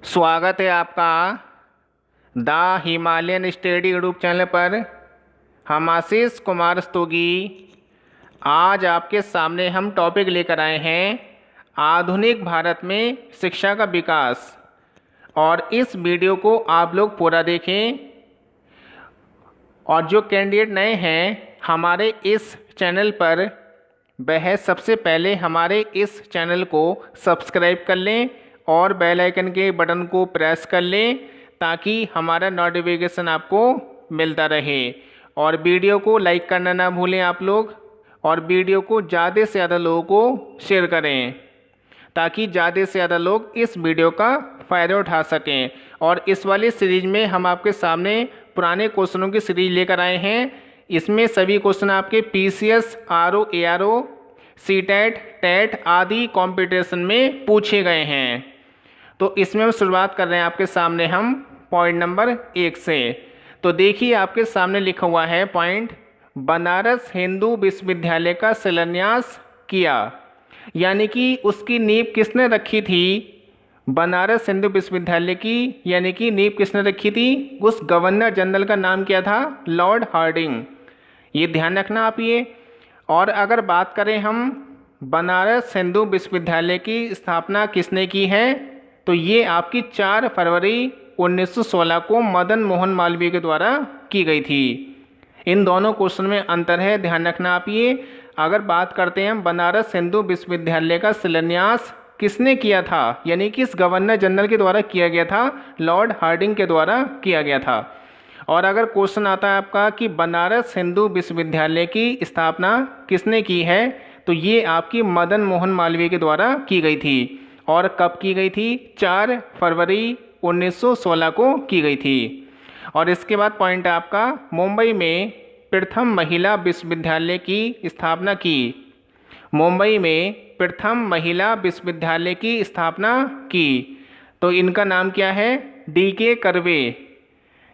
स्वागत है आपका the Himalayan study YouTube channel पर। हम आशीष कुमार स्तोगी आज आपके सामने हम टॉपिक लेकर आए हैं आधुनिक भारत में शिक्षा का विकास। और इस वीडियो को आप लोग पूरा देखें। और जो कैंडिडेट नए हैं हमारे इस चैनल पर, वह सबसे पहले हमारे इस चैनल को सब्सक्राइब कर लें और बेल आइकन के बटन को प्रेस कर लें ताकि हमारा नोटिफिकेशन आपको मिलता रहे। और वीडियो को लाइक करना ना भूलें आप लोग, और वीडियो को ज़्यादा से ज़्यादा लोगों को शेयर करें ताकि ज़्यादा से ज़्यादा लोग इस वीडियो का फ़ायदा उठा सकें। और इस वाली सीरीज में हम आपके सामने पुराने क्वेश्चनों की सीरीज लेकर आए हैं। इसमें सभी क्वेश्चन आपके PCS, RO, ARO, CTET, TET आदि कंपटीशन में पूछे गए हैं। तो इसमें हम शुरुआत कर रहे हैं आपके सामने हम पॉइंट नंबर 1 से। तो देखिए आपके सामने लिखा हुआ है पॉइंट, बनारस हिंदू विश्वविद्यालय का शिलान्यास किया। यानी कि उसकी नींव किसने रखी थी? बनारस हिंदू विश्वविद्यालय की यानी कि नींव किसने रखी थी? उस गवर्नर जनरल का नाम क्या था? Lord Hardinge. ये ध्यान रखना आप ये। और अगर बात करें हम बनारस हिंदू विश्वविद्यालय की स्थापना किसने की है, तो ये आपकी 4 फरवरी 1916 को मदन मोहन मालवीय के द्वारा की गई थी। इन दोनों क्वेश्चन में अंतर है, ध्यान रखना आप ये। अगर बात करते हैं बनारस हिंदू विश्वविद्यालय का शिलान्यास किसने किया था, यानी कि इस गवर्नर जनरल के द्वारा किया गया था, लॉर्ड हार्डिंग के द्वारा किया गया था। और अगर क्वेश्चन आता है आपका कि बनारस हिंदू विश्वविद्यालय की स्थापना किसने की है, तो ये आपकी मदन मोहन मालवीय के द्वारा की गई थी। और कब की गई थी? 4 फरवरी 1916 को की गई थी। और इसके बाद पॉइंट आपका, मुंबई में प्रथम महिला विश्वविद्यालय की स्थापना की। मुंबई में प्रथम महिला विश्वविद्यालय की स्थापना की। तो इनका नाम क्या है? डीके कर्वे।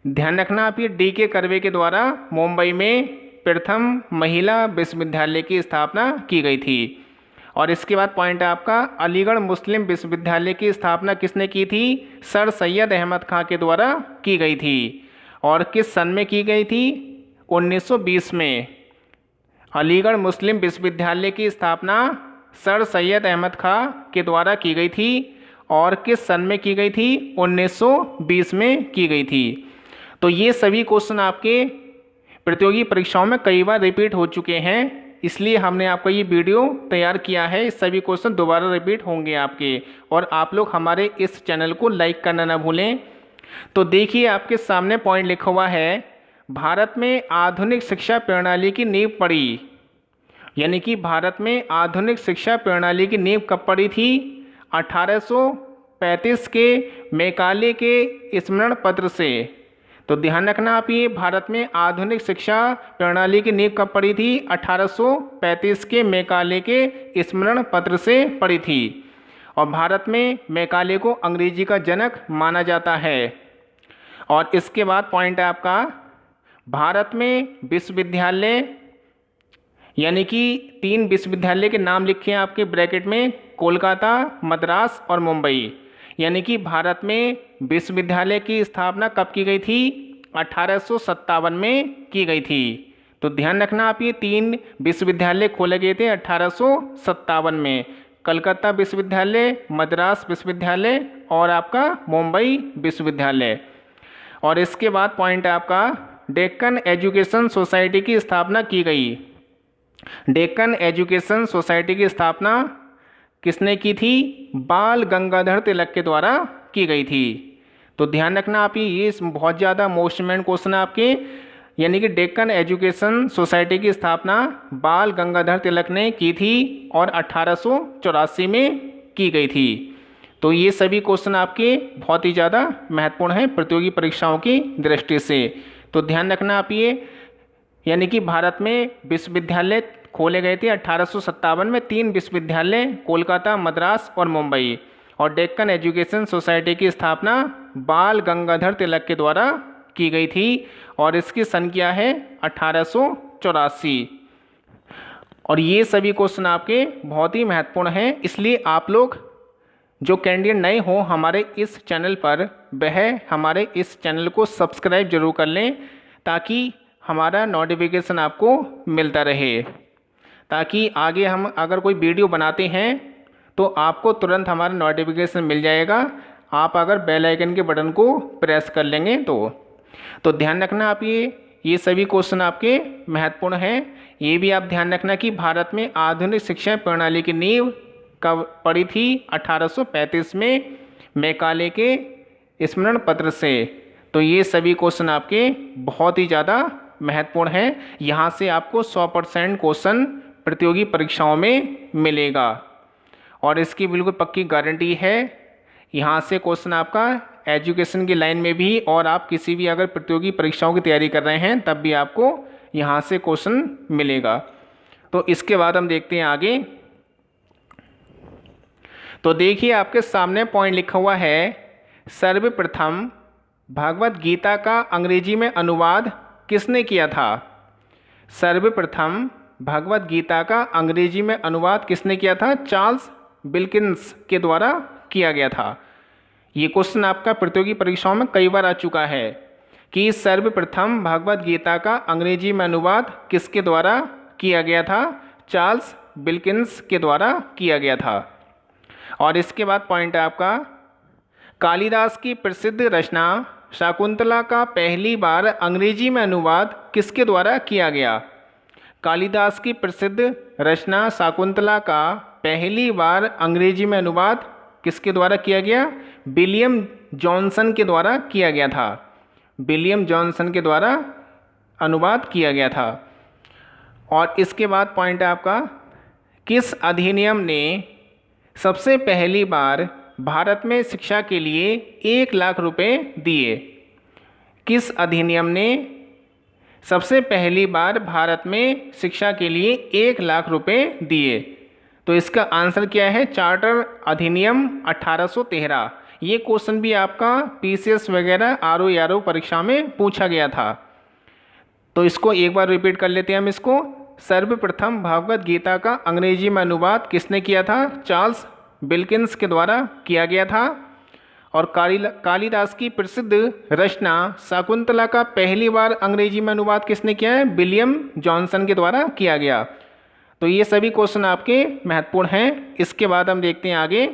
ध्यान रखना आप ये, डीके कर्वे के द्वारा मुंबई में प्रथम महिला विश्वविद्यालय की स्थापना की गई थी। और इसके बाद पॉइंट आपका, अलीगढ़ मुस्लिम विश्वविद्यालय की स्थापना किसने की थी? सर सैयद अहमद खां के द्वारा की गई थी। और किस सन में की गई थी? 1920 में। अलीगढ़ मुस्लिम विश्वविद्यालय की स्थापना सर सैयद अहमद खां के द्वारा की गई थी। और किस सन में की गई थी? 1920 में की गई थी। तो ये सभी क्वेश्चन आपके प्रतियोगी परीक्षाओं में कई बार रिपीट हो चुके हैं, इसलिए हमने आपको ये वीडियो तैयार किया है। सभी क्वेश्चन दोबारा रिपीट होंगे आपके। और आप लोग हमारे इस चैनल को लाइक करना ना भूलें। तो देखिए आपके सामने पॉइंट लिखा हुआ है, भारत में आधुनिक शिक्षा प्रणाली की नींव पड़ी। यानी कि भारत में आधुनिक शिक्षा प्रणाली की नींव कब पड़ी थी? 1835 के मैकाले के स्मरण पत्र से। तो ध्यान रखना आप ये, भारत में आधुनिक शिक्षा प्रणाली की नींव कब पड़ी थी? 1835 के मैकाले के स्मरण पत्र से पड़ी थी। और भारत में मैकाले को अंग्रेजी का जनक माना जाता है। और इसके बाद पॉइंट है आपका, भारत में विश्वविद्यालय यानी कि 3 विश्वविद्यालय के नाम लिखे हैं आपके ब्रैकेट में, कोलकाता, मद्रास और मुंबई। यानी कि भारत में विश्वविद्यालय की स्थापना कब की गई थी? 1857 में की गई थी। तो ध्यान रखना आप ये, 3 विश्वविद्यालय खोले गए थे 1857 में, कलकत्ता विश्वविद्यालय, मद्रास विश्वविद्यालय और आपका मुंबई विश्वविद्यालय। और इसके बाद पॉइंट है आपका, डेक्कन एजुकेशन सोसाइटी की स्थापना की गई। डेक्कन एजुकेशन सोसाइटी की स्थापना किसने की थी? बाल गंगाधर तिलक के द्वारा की गई थी। तो ध्यान रखना आप ये बहुत ज़्यादा मोस्ट इम्पोर्टेंट क्वेश्चन आपके। यानी कि डेक्कन एजुकेशन सोसाइटी की स्थापना बाल गंगाधर तिलक ने की थी और 1884 में की गई थी। तो ये सभी क्वेश्चन आपके बहुत ही ज़्यादा महत्वपूर्ण हैं प्रतियोगी परीक्षाओं की दृष्टि से। तो ध्यान रखना आप ये, यानी कि भारत में विश्वविद्यालय खोले गए थे 1857 में, 3 विश्वविद्यालय कोलकाता, मद्रास और मुंबई। और डेक्कन एजुकेशन सोसाइटी की स्थापना बाल गंगाधर तिलक के द्वारा की गई थी। और इसकी सन क्या है? 1884। और ये सभी क्वेश्चन आपके बहुत ही महत्वपूर्ण हैं, इसलिए आप लोग जो कैंडिडेट नए हों हमारे इस चैनल पर, वह हमारे इस चैनल को सब्सक्राइब जरूर कर लें ताकि हमारा नोटिफिकेशन आपको मिलता रहे, ताकि आगे हम अगर कोई वीडियो बनाते हैं तो आपको तुरंत हमारा नोटिफिकेशन मिल जाएगा, आप अगर बेल आइकन के बटन को प्रेस कर लेंगे तो ध्यान रखना आप ये सभी क्वेश्चन आपके महत्वपूर्ण हैं। ये भी आप ध्यान रखना कि भारत में आधुनिक शिक्षा प्रणाली की नींव कब पड़ी थी? 1835 में मैकाले के स्मरण पत्र से। तो ये सभी क्वेश्चन आपके बहुत ही ज़्यादा महत्वपूर्ण हैं। यहाँ से आपको 100% क्वेश्चन प्रतियोगी परीक्षाओं में मिलेगा और इसकी बिल्कुल पक्की गारंटी है। यहाँ से क्वेश्चन आपका एजुकेशन की लाइन में भी और आप किसी भी अगर प्रतियोगी परीक्षाओं की तैयारी कर रहे हैं तब भी आपको यहाँ से क्वेश्चन मिलेगा। तो इसके बाद हम देखते हैं आगे। तो देखिए आपके सामने पॉइंट लिखा हुआ है, सर्वप्रथम भगवत गीता का अंग्रेजी में अनुवाद किसने किया था? सर्वप्रथम भगवत गीता का अंग्रेजी में अनुवाद किसने किया था? चार्ल्स विल्किंस के द्वारा किया गया था। ये क्वेश्चन आपका प्रतियोगी परीक्षाओं में कई बार आ चुका है कि सर्वप्रथम भगवत गीता का अंग्रेजी में अनुवाद किसके द्वारा किया गया था? चार्ल्स विल्किंस के द्वारा किया गया था। और इसके बाद पॉइंट है आपका, कालिदास की प्रसिद्ध रचना शाकुंतला का पहली बार अंग्रेजी में अनुवाद किसके द्वारा किया गया? कालिदास की प्रसिद्ध रचना शाकुंतला का पहली बार अंग्रेजी में अनुवाद किसके द्वारा किया गया? विलियम जॉनसन के द्वारा किया गया था। विलियम जॉनसन के द्वारा अनुवाद किया गया था। और इसके बाद पॉइंट है आपका, किस अधिनियम ने सबसे पहली बार भारत में शिक्षा के लिए 1 लाख रुपए दिए? किस अधिनियम ने सबसे पहली बार भारत में शिक्षा के लिए 1 लाख रुपए दिए? तो इसका आंसर क्या है? चार्टर अधिनियम 1813। ये क्वेश्चन भी आपका पीसीएस वगैरह आरओ परीक्षा में पूछा गया था। तो इसको एक बार रिपीट कर लेते हैं हम इसको। सर्वप्रथम भगवत गीता का अंग्रेजी में अनुवाद किसने किया था? चार्ल्स विल्किंस के द्वारा किया गया था। और कालिदास की प्रसिद्ध रचना शाकुंतला का पहली बार अंग्रेजी में अनुवाद किसने किया है? विलियम जॉनसन के द्वारा किया गया। तो ये सभी क्वेश्चन आपके महत्वपूर्ण हैं। इसके बाद हम देखते हैं आगे।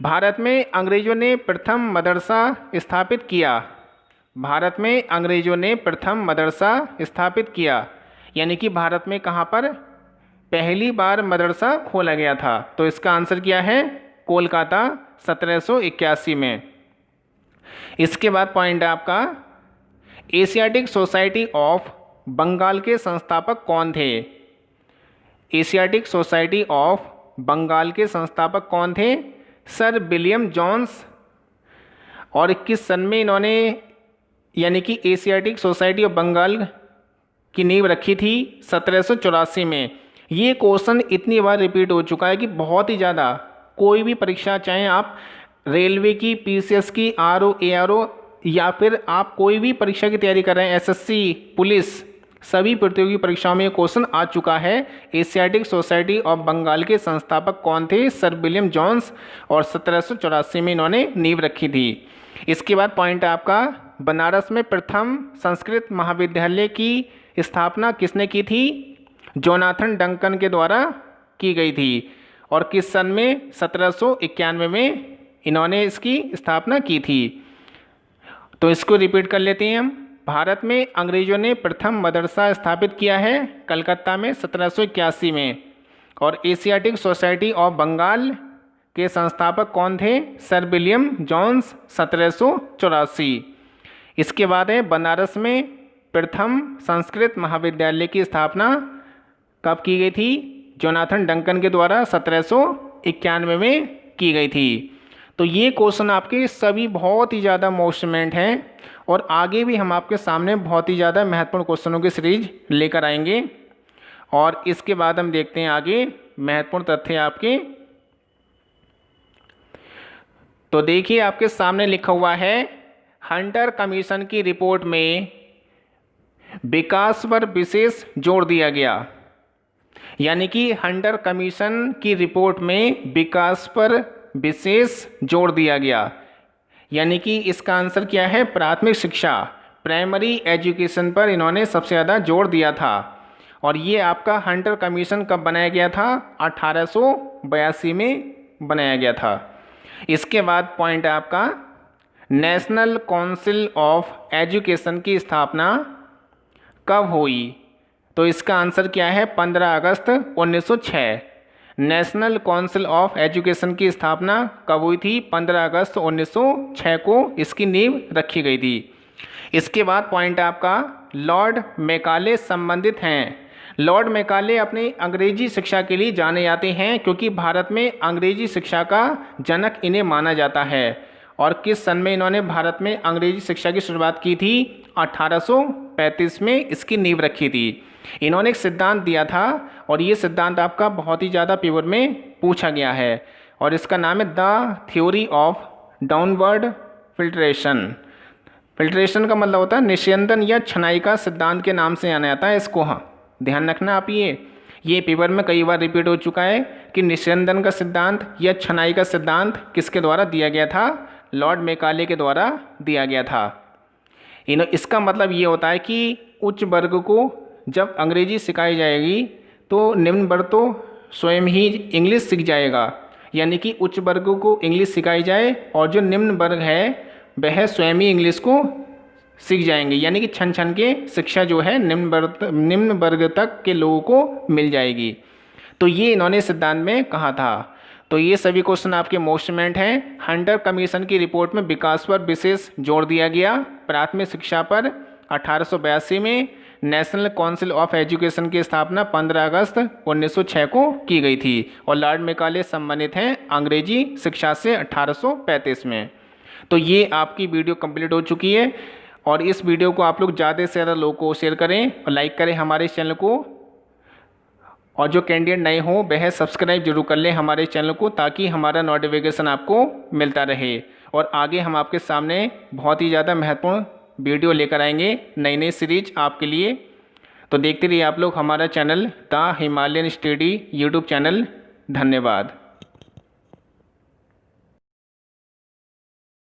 भारत में अंग्रेजों ने प्रथम मदरसा स्थापित किया। भारत में अंग्रेजों ने प्रथम मदरसा स्थापित किया, यानी कि भारत में कहाँ पर पहली बार मदरसा खोला गया था? तो इसका आंसर क्या है? कोलकाता 1781 में। इसके बाद पॉइंट है आपका, एशियाटिक सोसाइटी ऑफ बंगाल के संस्थापक कौन थे? एशियाटिक सोसाइटी ऑफ बंगाल के संस्थापक कौन थे? Sir William Jones. और किस सन में इन्होंने यानी कि एशियाटिक सोसाइटी ऑफ बंगाल की नींव रखी थी? 1784 में। ये क्वेश्चन इतनी बार रिपीट हो चुका है कि बहुत ही ज़्यादा, कोई भी परीक्षा चाहे आप रेलवे की, पीसीएस की, आरओ एआरओ या फिर आप कोई भी परीक्षा की तैयारी कर रहे हैं, एसएससी, पुलिस, सभी प्रतियोगी परीक्षाओं में क्वेश्चन आ चुका है। एशियाटिक सोसाइटी ऑफ बंगाल के संस्थापक कौन थे? Sir William Jones. और 1784 में इन्होंने नींव रखी थी। इसके बाद पॉइंट आपका, बनारस में प्रथम संस्कृत महाविद्यालय की स्थापना किसने की थी? जोनाथन डंकन के द्वारा की गई थी। और किस सन में? 1791 में इन्होंने इसकी स्थापना की थी। तो इसको रिपीट कर लेते हैं हम। भारत में अंग्रेजों ने प्रथम मदरसा स्थापित किया है कलकत्ता में 1781 में। और एशियाटिक सोसाइटी ऑफ बंगाल के संस्थापक कौन थे? Sir William Jones, 1784। इसके बाद है, बनारस में प्रथम संस्कृत महाविद्यालय की स्थापना कब की गई थी? जोनाथन डंकन के द्वारा 1791 में की गई थी। तो ये क्वेश्चन आपके सभी बहुत ही ज़्यादा मोस्टमेंट हैं और आगे भी हम आपके सामने बहुत ही ज़्यादा महत्वपूर्ण क्वेश्चनों की सीरीज लेकर आएंगे। और इसके बाद हम देखते हैं आगे महत्वपूर्ण तथ्य आपके। तो देखिए आपके सामने लिखा हुआ है, हंटर कमीशन की रिपोर्ट में विकास पर विशेष जोर दिया गया। यानी कि हंटर कमीशन की रिपोर्ट में विकास पर विशेष जोर दिया गया। यानी कि इसका आंसर क्या है, प्राथमिक शिक्षा, प्राइमरी एजुकेशन पर इन्होंने सबसे ज़्यादा जोर दिया था। और ये आपका हंटर कमीशन कब बनाया गया था, 1882 में बनाया गया था। इसके बाद पॉइंट है आपका, नेशनल काउंसिल ऑफ एजुकेशन की स्थापना कब हुई। तो इसका आंसर क्या है, 15 अगस्त 1906। नेशनल काउंसिल ऑफ एजुकेशन की स्थापना कब हुई थी, 15 अगस्त 1906 को इसकी नींव रखी गई थी। इसके बाद पॉइंट आपका, लॉर्ड मैकाले संबंधित हैं। लॉर्ड मैकाले अपनी अंग्रेजी शिक्षा के लिए जाने जाते हैं क्योंकि भारत में अंग्रेजी शिक्षा का जनक इन्हें माना जाता है। और किस सन में इन्होंने भारत में अंग्रेजी शिक्षा की शुरुआत की थी, 1835 में इसकी नींव रखी थी। इन्होंने एक सिद्धांत दिया था और ये सिद्धांत आपका बहुत ही ज़्यादा पेपर में पूछा गया है और इसका नाम है the theory of downward filtration. Filtration का मतलब होता है निस्यंदन या छनाई का सिद्धांत के नाम से जाना जाता है इसको। हाँ, ध्यान रखना आप, ये पेपर में कई बार रिपीट हो चुका है कि निस्यंदन का सिद्धांत या छनाई का सिद्धांत किसके द्वारा दिया गया था, लॉर्ड मैकाले के द्वारा दिया गया था। इसका मतलब ये होता है कि उच्च वर्ग को जब अंग्रेजी सिखाई जाएगी तो निम्न वर्ग तो स्वयं ही इंग्लिश सीख जाएगा। यानी कि उच्च वर्ग को इंग्लिश सिखाई जाए और जो निम्न वर्ग है वह स्वयं ही इंग्लिश को सीख जाएंगे। यानी कि छन छन के शिक्षा जो है निम्न वर्ग तक के लोगों को मिल जाएगी। तो ये इन्होंने सिद्धांत में कहा था। तो ये सभी क्वेश्चन आपके मोस्ट इम्पोर्टेंट हैं। हंटर कमीशन की रिपोर्ट में विकास पर विशेष जोर दिया गया। प्राथमिक शिक्षा पर 1882 में, नेशनल काउंसिल ऑफ एजुकेशन की स्थापना 15 अगस्त 1906 को की गई थी और लॉर्ड मैकाले संबंधित हैं अंग्रेजी शिक्षा से 1835 में। तो ये आपकी वीडियो कंप्लीट हो चुकी है और इस वीडियो को आप लोग ज़्यादा से ज़्यादा लोगों को शेयर करें और लाइक करें हमारे चैनल को। और जो कैंडिडेट नए हों वह सब्सक्राइब जरूर कर लें हमारे चैनल को ताकि हमारा नोटिफिकेशन आपको मिलता रहे। और आगे हम आपके सामने बहुत ही ज़्यादा महत्वपूर्ण वीडियो लेकर आएंगे, नई नई सीरीज आपके लिए। तो देखते रहिए आप लोग हमारा channel the Himalayan study YouTube channel. धन्यवाद।